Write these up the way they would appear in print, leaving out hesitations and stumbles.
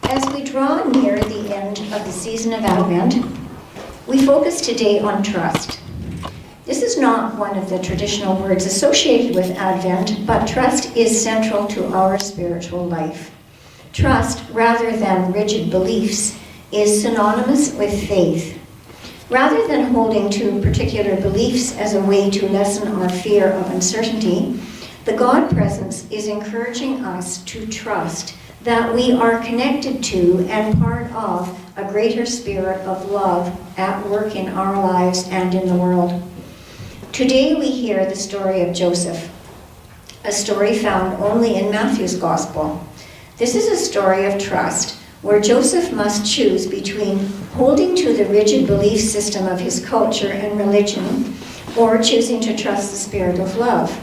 As we draw near the end of the season of Advent, we focus today on trust. This is not one of the traditional words associated with Advent, but trust is central to our spiritual life. Trust, rather than rigid beliefs, is synonymous with faith. Rather than holding to particular beliefs as a way to lessen our fear of uncertainty, the God presence is encouraging us to trust that we are connected to and part of a greater spirit of love at work in our lives and in the world. Today we hear the story of Joseph, a story found only in Matthew's Gospel. This is a story of trust, where Joseph must choose between holding to the rigid belief system of his culture and religion, or choosing to trust the spirit of love.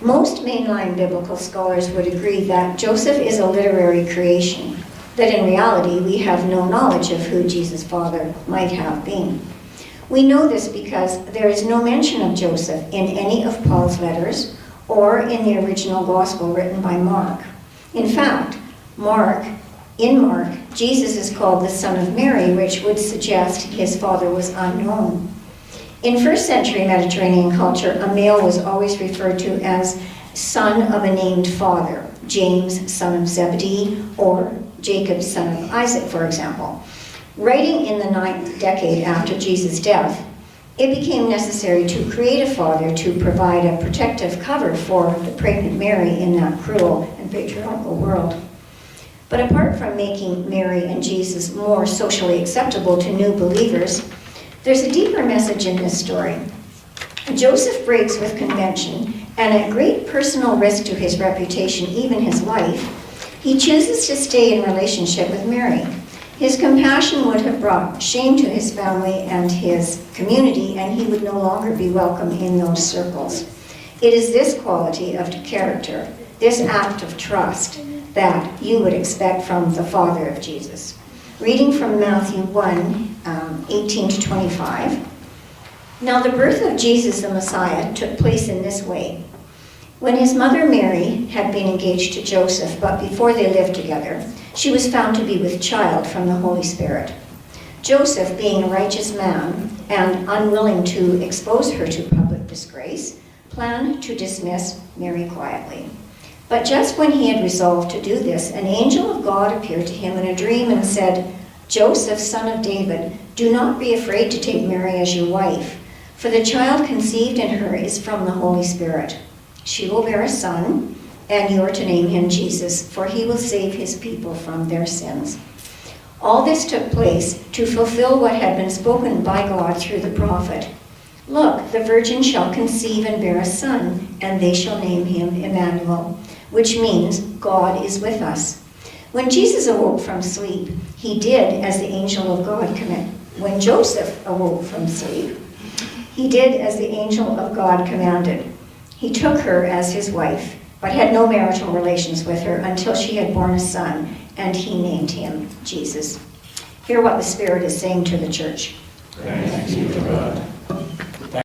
Most mainline biblical scholars would agree that Joseph is a literary creation, that in reality we have no knowledge of who Jesus' father might have been. We know this because there is no mention of Joseph in any of Paul's letters or in the original gospel written by Mark. In fact, in Mark, Jesus is called the son of Mary, which would suggest his father was unknown. In first century Mediterranean culture, a male was always referred to as son of a named father, James, son of Zebedee, or Jacob, son of Isaac, for example. Writing in the 9th decade after Jesus' death, it became necessary to create a father to provide a protective cover for the pregnant Mary in that cruel and patriarchal world. But apart from making Mary and Jesus more socially acceptable to new believers, there's a deeper message in this story. Joseph breaks with convention, and at great personal risk to his reputation, even his life, he chooses to stay in relationship with Mary. His compassion would have brought shame to his family and his community, and he would no longer be welcome in those circles. It is this quality of character, this act of trust, that you would expect from the father of Jesus. Reading from Matthew 1, 18 to 25. Now the birth of Jesus the Messiah took place in this way. When his mother Mary had been engaged to Joseph, but before they lived together, she was found to be with child from the Holy Spirit. Joseph, being a righteous man and unwilling to expose her to public disgrace, planned to dismiss Mary quietly. But just when he had resolved to do this, an angel of God appeared to him in a dream and said, Joseph, son of David, do not be afraid to take Mary as your wife, for the child conceived in her is from the Holy Spirit. She will bear a son, and you are to name him Jesus, for he will save his people from their sins. All this took place to fulfill what had been spoken by God through the prophet. Look, the virgin shall conceive and bear a son, and they shall name him Emmanuel, which means God is with us. When Jesus awoke from sleep, he did as the angel of God commanded. When Joseph awoke from sleep, he did as the angel of God commanded. He took her as his wife, but had no marital relations with her until she had borne a son, and he named him Jesus. Hear what the Spirit is saying to the church. Thanks be to God.